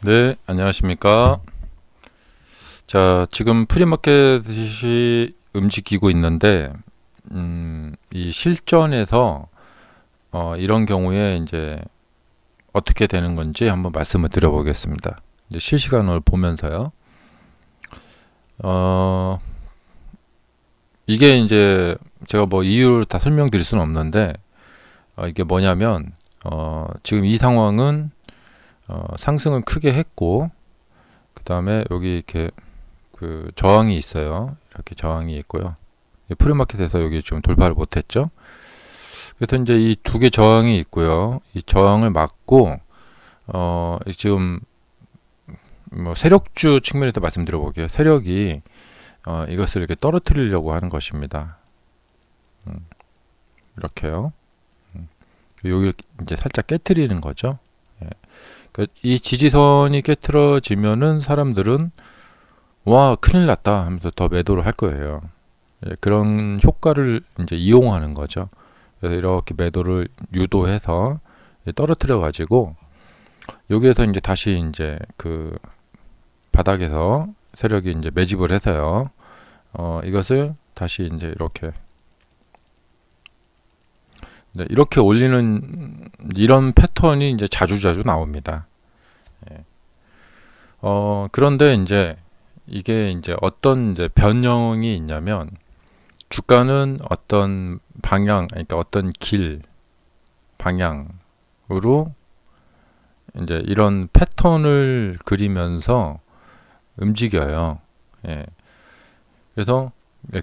네, 안녕하십니까. 자, 지금 프리마켓이 움직이고 있는데, 이 실전에서 이런 경우에 이제 어떻게 되는 건지 한번 말씀을 드려보겠습니다. 이제 실시간으로 보면서요. 어, 이게 이제 제가 뭐 이유를 다 설명드릴 수는 없는데, 이게 뭐냐면, 지금 이 상황은 상승을 크게 했고, 그 다음에 여기 이렇게 그 저항이 있어요. 이렇게 저항이 있고요. 프리마켓에서 여기 좀 돌파를 못했죠. 그래서 이제 이 두 개 저항이 있고요. 이 저항을 막고 지금 뭐 세력주 측면에서 말씀드려 볼게요. 세력이 이것을 이렇게 떨어뜨리려고 하는 것입니다. 음, 이렇게요. 여기 이제 살짝 깨트리는 거죠. 예. 그러니까 이 지지선이 깨트러지면은 사람들은 와 큰일 났다 하면서 더 매도를 할 거예요. 예, 그런 효과를 이제 이용하는 거죠. 그래서 이렇게 매도를 유도해서 떨어뜨려 가지고 여기에서 이제 다시 이제 그 바닥에서 세력이 이제 매집을 해서요. 이것을 다시 이제 이렇게 네, 이렇게 올리는 이런 패턴이 이제 자주자주 나옵니다. 예. 그런데 이제 이게 이제 어떤 이제 변형이 있냐면 주가는 어떤 방향, 그러니까 어떤 길 방향으로 이제 이런 패턴을 그리면서 움직여요. 예. 그래서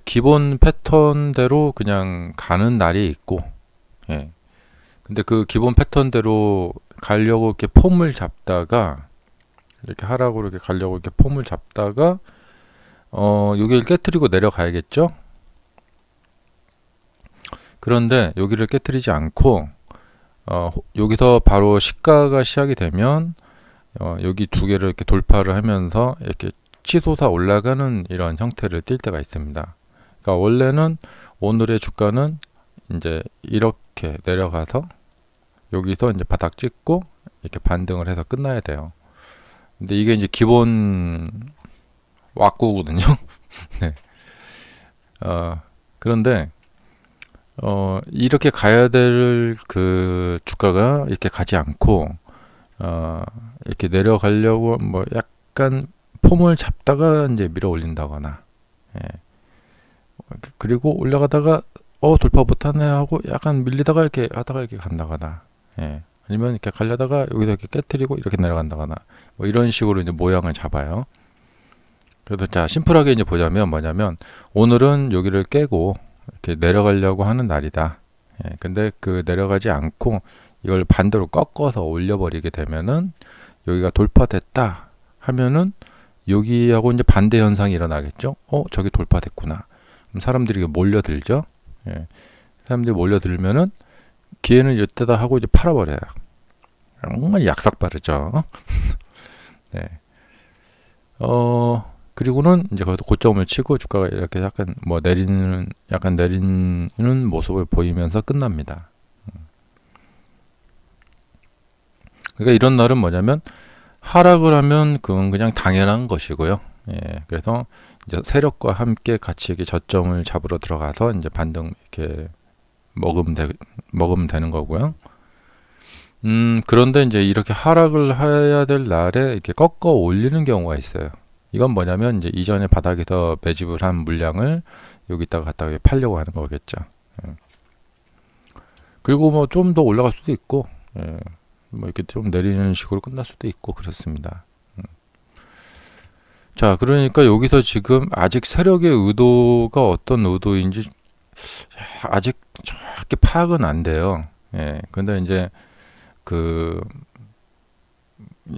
기본 패턴대로 그냥 가는 날이 있고, 예. 근데 그 기본 패턴대로 가려고 이렇게 폼을 잡다가 이렇게 하락으로 이렇게 가려고 이렇게 폼을 잡다가 여기를 깨뜨리고 내려가야겠죠? 그런데 여기를 깨뜨리지 않고 여기서 바로 시가가 시작이 되면 여기 두 개를 이렇게 돌파를 하면서 이렇게 치솟아 올라가는 이런 형태를 띌 때가 있습니다. 그러니까 원래는 오늘의 주가는 이제 이렇게 내려가서 여기서 이제 바닥 찍고 이렇게 반등을 해서 끝나야 돼요. 근데 이게 이제 기본 왁구거든요. 네. 그런데 이렇게 가야 될 그 주가가 이렇게 가지 않고 어, 이렇게 내려가려고 뭐 약간 폼을 잡다가 이제 밀어 올린다거나 예. 그리고 올라가다가 돌파 못하네 하고 약간 밀리다가 이렇게 하다가 이렇게 간다거나 예. 아니면 이렇게 가려다가 여기서 이렇게 깨트리고 이렇게 내려간다거나 뭐 이런 식으로 이제 모양을 잡아요. 그래서 자 심플하게 이제 보자면 뭐냐면 오늘은 여기를 깨고 이렇게 내려가려고 하는 날이다. 예. 근데 그 내려가지 않고 이걸 반대로 꺾어서 올려버리게 되면은 여기가 돌파됐다 하면은 여기하고 이제 반대 현상이 일어나겠죠. 저기 돌파됐구나. 그럼 사람들이 몰려들죠. 예. 사람들이 몰려들면은 기회는 이때다 하고 이제 팔아버려요. 정말 약삭빠르죠. 네. 그리고는 이제 거기서 고점을 치고 주가가 이렇게 약간 뭐 약간 내리는 모습을 보이면서 끝납니다. 그러니까 이런 날은 뭐냐면 하락을 하면 그건 그냥 당연한 것이고요. 예, 그래서 이제 세력과 함께 같이 이렇게 저점을 잡으러 들어가서 이제 반등 이렇게 먹으면 되는 거고요. 그런데 이제 이렇게 하락을 해야 될 날에 이렇게 꺾어 올리는 경우가 있어요. 이건 뭐냐면 이제 이전에 바닥에서 매집을 한 물량을 여기다가 갖다가 팔려고 하는 거겠죠. 예. 그리고 뭐 좀 더 올라갈 수도 있고, 예. 뭐 이렇게 좀 내리는 식으로 끝날 수도 있고 그렇습니다. 자, 그러니까 여기서 지금 아직 세력의 의도가 어떤 의도인지 아직 정확히 파악은 안 돼요. 예. 근데 이제 그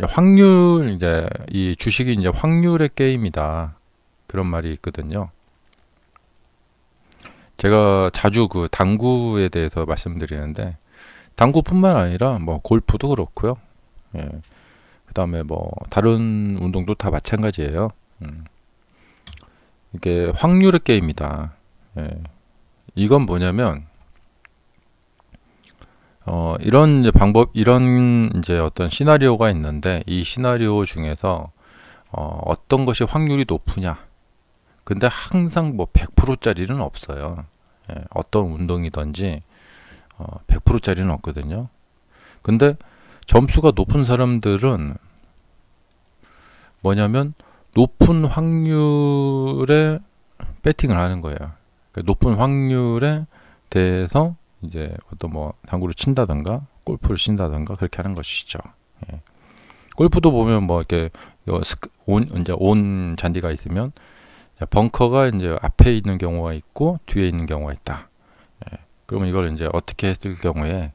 확률 이제 이 주식이 이제 확률의 게임이다. 그런 말이 있거든요. 제가 자주 그 당구에 대해서 말씀드리는데 당구뿐만 아니라 뭐 골프도 그렇고요. 예. 그다음에 뭐 다른 운동도 다 마찬가지예요. 음. 이게 확률의 게임이다. 예. 이건 뭐냐면 이런 이제 이런 이제 어떤 시나리오가 있는데 이 시나리오 중에서 어떤 것이 확률이 높으냐. 근데 항상 뭐 100%짜리는 없어요. 예, 어떤 운동이든지 100%짜리는 없거든요. 근데 점수가 높은 사람들은 뭐냐면 높은 확률에 배팅을 하는 거예요. 그러니까 높은 확률에 대해서 이제 어떤 뭐 당구를 친다던가 골프를 친다던가 그렇게 하는 것이죠. 예. 골프도 보면 뭐 이렇게 이제 온 잔디가 있으면 벙커가 이제 앞에 있는 경우가 있고 뒤에 있는 경우가 있다. 예. 그러면 이걸 이제 어떻게 했을 경우에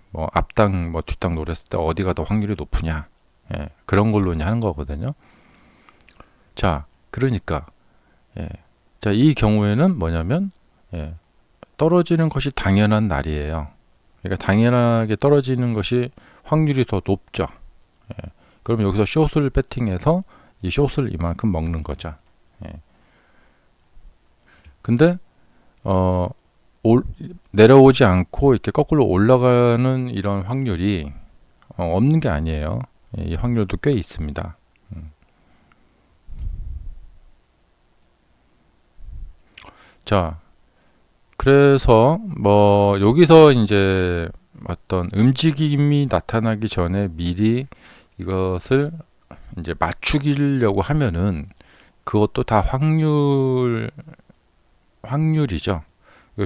뭐 앞당 뭐 뒷당 노렸을 때 어디가 더 확률이 높으냐. 그런 걸로 이제 하는 거거든요. 자, 그러니까 자, 이 경우에는 뭐냐면 떨어지는 것이 당연한 날이에요. 그러니까 당연하게 떨어지는 것이 확률이 더 높죠. 그럼 여기서 숏을 배팅해서 이 숏을 이만큼 먹는 거죠. 근데 내려오지 않고 이렇게 거꾸로 올라가는 이런 확률이 없는 게 아니에요. 이 확률도 꽤 있습니다. 자, 그래서 뭐 여기서 이제 어떤 움직임이 나타나기 전에 미리 이것을 이제 맞추기려고 하면은 그것도 다 확률이죠.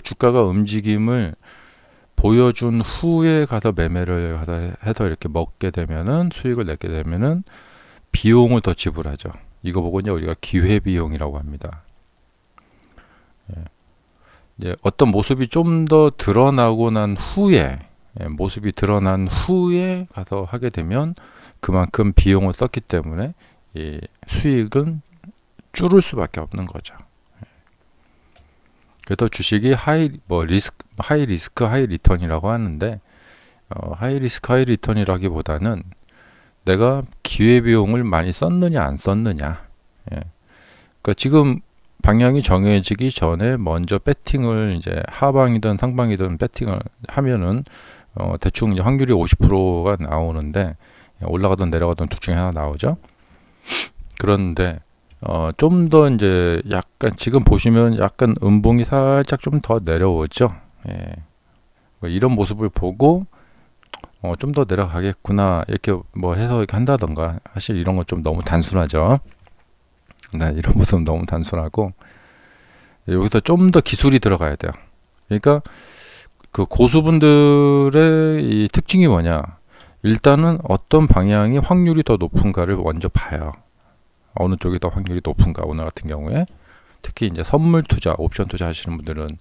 주가가 움직임을 보여준 후에 가서 매매를 해서 이렇게 먹게 되면은 수익을 내게 되면은 비용을 더 지불하죠. 이거 보고 이제 우리가 기회 비용이라고 합니다. 이제 어떤 모습이 좀 더 드러나고 난 후에 모습이 드러난 후에 가서 하게 되면 그만큼 비용을 썼기 때문에 이 수익은 줄을 수밖에 없는 거죠. 그래서 주식이 하이 리스크 하이 리턴이라고 하는데 하이 리스크 하이 리턴이라기보다는 내가 기회 비용을 많이 썼느냐 안 썼느냐. 그러니까 지금 방향이 정해지기 전에 먼저 배팅을 이제 하방이든 상방이든 배팅을 하면은 대충 이제 확률이 50%가 나오는데 올라가든 내려가든 둘 중에 하나 나오죠. 그런데 좀 더 이제 약간 지금 보시면 약간 음봉이 살짝 좀 더 내려오죠. 이런 모습을 보고 좀 더 내려가겠구나 이렇게 뭐 해서 이렇게 한다던가. 사실 이런 건 좀 너무 단순하죠. 네, 이런 모습은 너무 단순하고 여기서 좀 더 기술이 들어가야 돼요. 그러니까 그 고수분들의 이 특징이 뭐냐? 일단은 어떤 방향이 확률이 더 높은가를 먼저 봐요. 어느 쪽이 더 확률이 높은가. 오늘 같은 경우에 특히 이제 선물 투자, 옵션 투자 하시는 분들은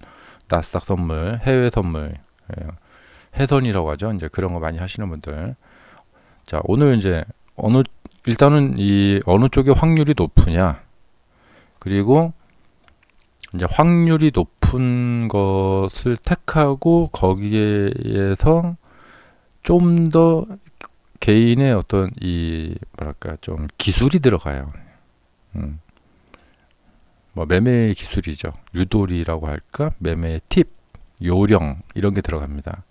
나스닥 선물, 해외 선물, 해선이라고 하죠. 이제 그런 거 많이 하시는 분들. 자, 오늘 이제 일단은 이 어느 쪽의 확률이 높으냐. 그리고 이제 확률이 높은 것을 택하고 거기에서 좀 더 개인의 어떤 이 뭐랄까 좀 기술이 들어가요. 뭐 매매 기술이죠. 유도리라고 할까? 매매 팁, 요령 이런 게 들어갑니다.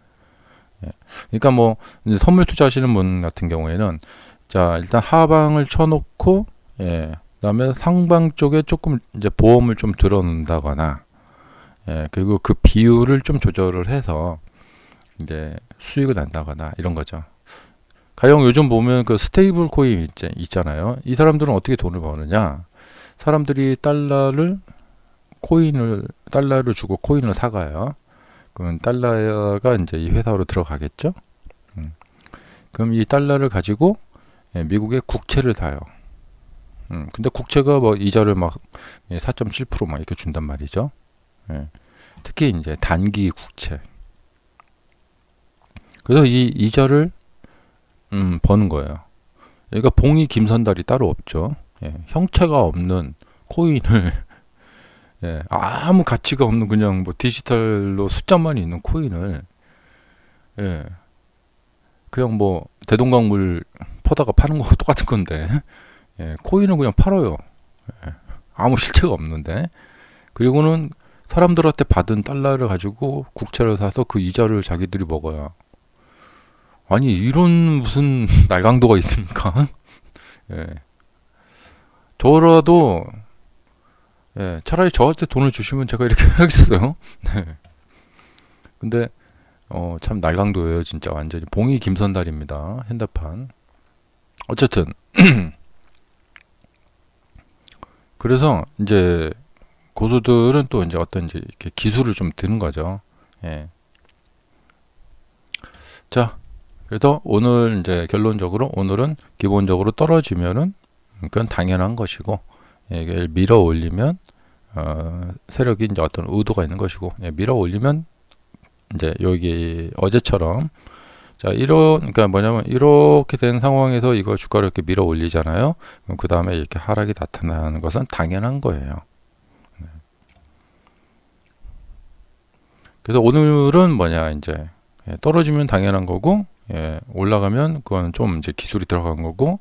그러니까 뭐 선물 투자하시는 분 같은 경우에는 자 일단 하방을 쳐놓고 그다음에 상방 쪽에 조금 이제 보험을 좀 들어놓는다거나 그리고 그 비율을 좀 조절을 해서 이제 수익을 난다거나 이런 거죠. 가령 요즘 보면 그 스테이블 코인 있잖아요. 이 사람들은 어떻게 돈을 버느냐? 사람들이 달러를 주고 코인을 사가요. 그러면 달러가 이제 이 회사로 들어가겠죠. 그럼 이 달러를 가지고 미국의 국채를 사요. 근데 국채가 뭐 이자를 막 4.7% 막 이렇게 준단 말이죠. 특히 이제 단기 국채. 그래서 이 이자를 버는 거예요. 그러니까 봉이 김선달이 따로 없죠. 형체가 없는 코인을 아무 가치가 없는 그냥 뭐 디지털로 숫자만 있는 코인을 그냥 뭐 대동강물 퍼다가 파는 거하고 똑같은 건데 코인을 그냥 팔아요. 아무 실체가 없는데. 그리고는 사람들한테 받은 달러를 가지고 국채를 사서 그 이자를 자기들이 먹어요. 아니 이런 무슨 날강도가 있습니까? 예. 저라도 차라리 저한테 돈을 주시면 제가 이렇게 하겠어요. 네. 근데 참 날강도예요, 진짜 완전히 봉이 김선달입니다. 핸드판. 어쨌든 그래서 이제 고수들은 또 이제 어떤 이제 이렇게 기술을 좀 드는 거죠. 예. 자, 그래서 오늘 이제 결론적으로 오늘은 기본적으로 떨어지면은 그건 당연한 것이고, 이게 밀어 올리면 세력이 이제 어떤 의도가 있는 것이고, 밀어 올리면 이제 여기 어제처럼 자 이런 그러니까 뭐냐면 이렇게 된 상황에서 이걸 주가를 이렇게 밀어 올리잖아요. 그 다음에 이렇게 하락이 나타나는 것은 당연한 거예요. 그래서 오늘은 뭐냐 이제 떨어지면 당연한 거고, 올라가면 그거는 좀 이제 기술이 들어간 거고,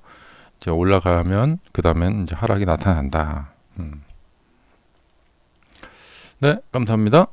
이제 올라가면 그 다음엔 이제 하락이 나타난다. 네, 감사합니다.